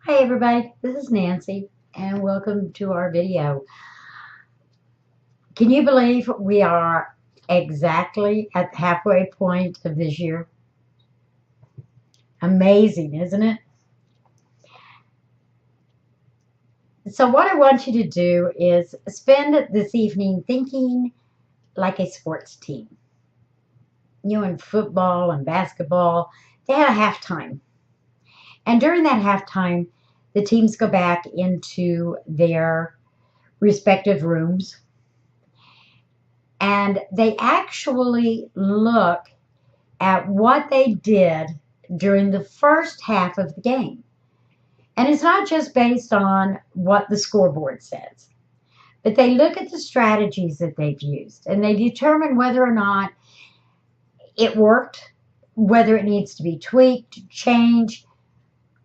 Hi everybody, this is Nancy and welcome to our video. Can you believe we are exactly at the halfway point of this year? Amazing, isn't it? So what I want you to do is spend this evening thinking like a sports team. You know, in football and basketball, they have a halftime. And during that halftime, the teams go back into their respective rooms and they actually look at what they did during the first half of the game. And it's not just based on what the scoreboard says, but they look at the strategies that they've used and they determine whether or not it worked, whether it needs to be tweaked, changed,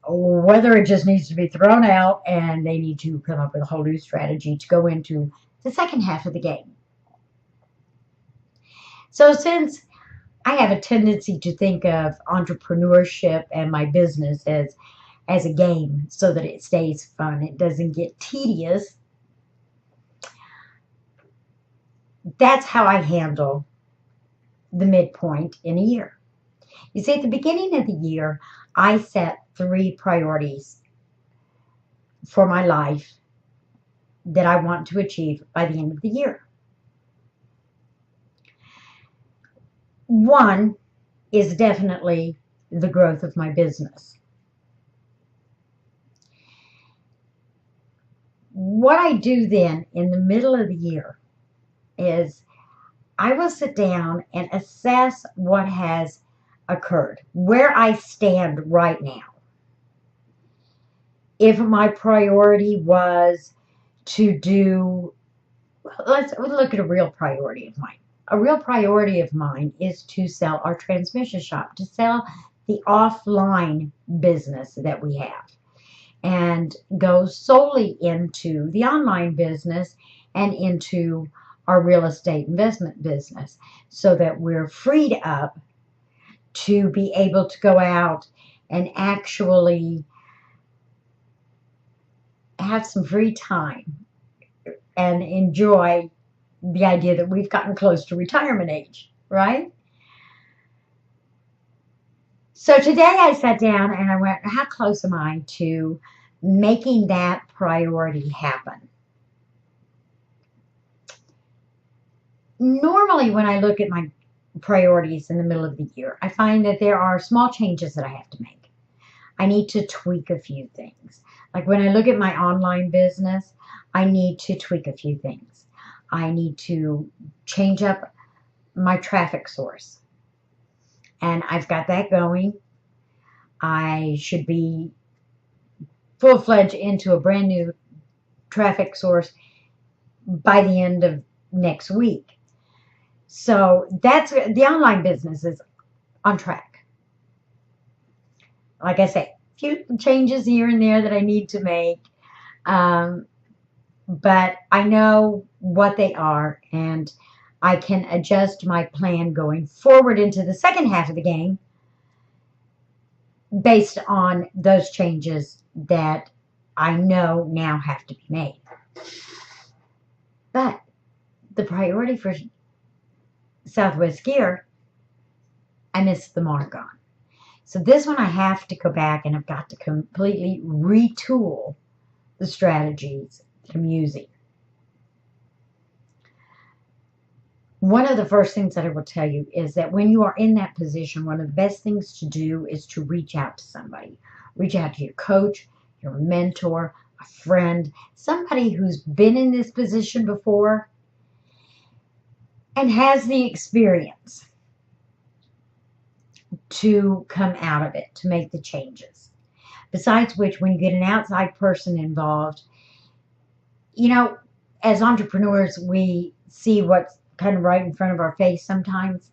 or whether it just needs to be thrown out and they need to come up with a whole new strategy to go into the second half of the game. So since I have a tendency to think of entrepreneurship and my business as a game so that it stays fun, it doesn't get tedious. That's how I handle the midpoint in a year. You see, at the beginning of the year, I set 3 priorities for my life that I want to achieve by the end of the year. One is definitely the growth of my business. What I do then in the middle of the year is I will sit down and assess what has occurred, where I stand right now. If my priority was to do, let's look at a real priority of mine. A real priority of mine is to sell our transmission shop, to sell the offline business that we have and go solely into the online business and into our real estate investment business so that we're freed up to be able to go out and actually have some free time and enjoy the idea that we've gotten close to retirement age, right? So today I sat down and I went, how close am I to making that priority happen? Normally when I look at my priorities in the middle of the year, I find that there are small changes that I have to make. I need to tweak a few things. Like when I look at my online business, I need to tweak a few things. I need to change up my traffic source. And I've got that going. I should be full-fledged into a brand new traffic source by the end of next week. So that's the online business is on track. Like I say, a few changes here and there that I need to make. But I know what they are and I can adjust my plan going forward into the second half of the game based on those changes that I know now have to be made. But the priority for Southwest Gear, I missed the mark on. So this one I have to go back and I've got to completely retool the strategies that I'm using. One of the first things that I will tell you is that when you are in that position, one of the best things to do is to reach out to somebody. Reach out to your coach, your mentor, a friend, somebody who's been in this position before and has the experience to come out of it, to make the changes. Besides which, when you get an outside person involved, you know, as entrepreneurs, we see what's kind of right in front of our face sometimes.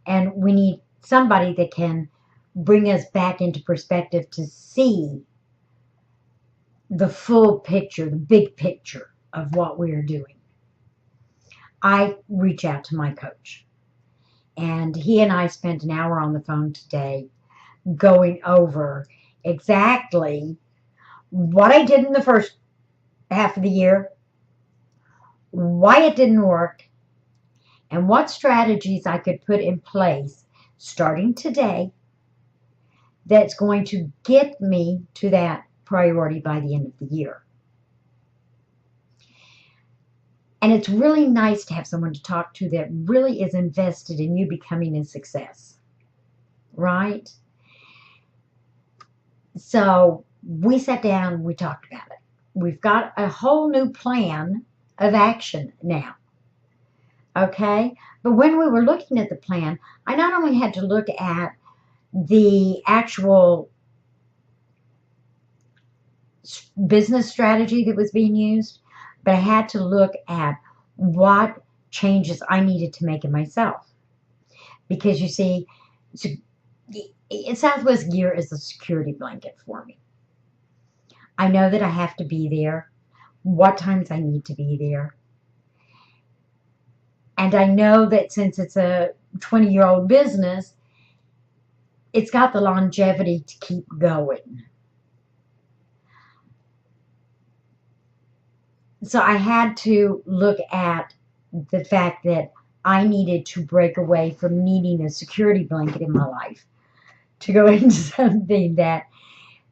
And we need somebody that can bring us back into perspective to see the full picture, the big picture of what we are doing. I reach out to my coach. And he and I spent an hour on the phone today going over exactly what I did in the first half of the year, why it didn't work, and what strategies I could put in place starting today that's going to get me to that priority by the end of the year. And it's really nice to have someone to talk to that really is invested in you becoming a success, right? So we sat down, we talked about it. We've got a whole new plan of action now, okay? But when we were looking at the plan, I not only had to look at the actual business strategy that was being used, but I had to look at what changes I needed to make in myself. Because you see, Southwest Gear is a security blanket for me. I know that I have to be there, what times I need to be there. And I know that since it's a 20-year-old business, it's got the longevity to keep going. So I had to look at the fact that I needed to break away from needing a security blanket in my life to go into something that,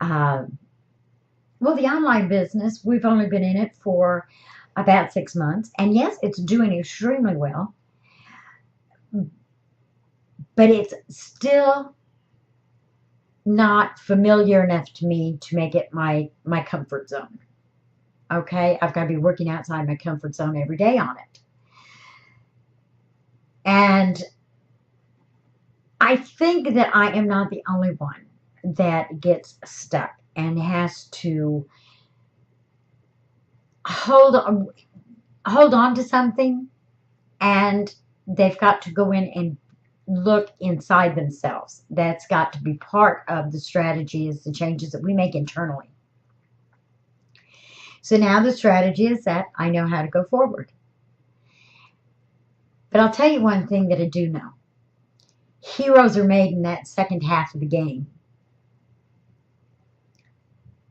well, the online business, we've only been in it for about 6 months. And yes, it's doing extremely well. But it's still not familiar enough to me to make it my comfort zone. Okay, I've got to be working outside my comfort zone every day on it. And I think that I am not the only one that gets stuck and has to hold on to something, and they've got to go in and look inside themselves. That's got to be part of the strategy, is the changes that we make internally. So now the strategy is that I know how to go forward. But I'll tell you one thing that I do know. Heroes are made in that second half of the game.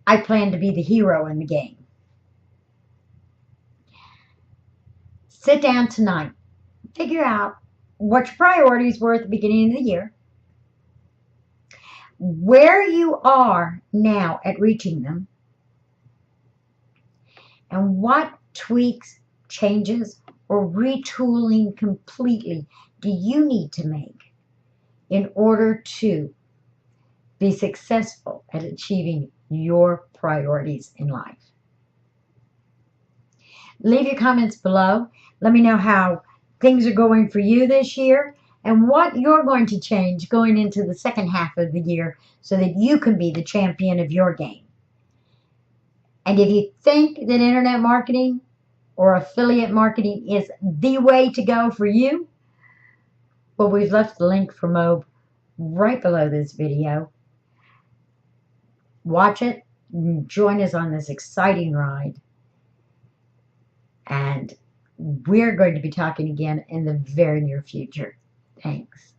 I plan to be the hero in the game. Sit down tonight. Figure out what your priorities were at the beginning of the year, where you are now at reaching them, and what tweaks, changes, or retooling completely do you need to make in order to be successful at achieving your priorities in life. Leave your comments below. Let me know how things are going for you this year and what you're going to change going into the second half of the year so that you can be the champion of your game. And if you think that internet marketing or affiliate marketing is the way to go for you, well, we've left the link for Mobe right below this video. Watch it, join us on this exciting ride, and we're going to be talking again in the very near future. Thanks.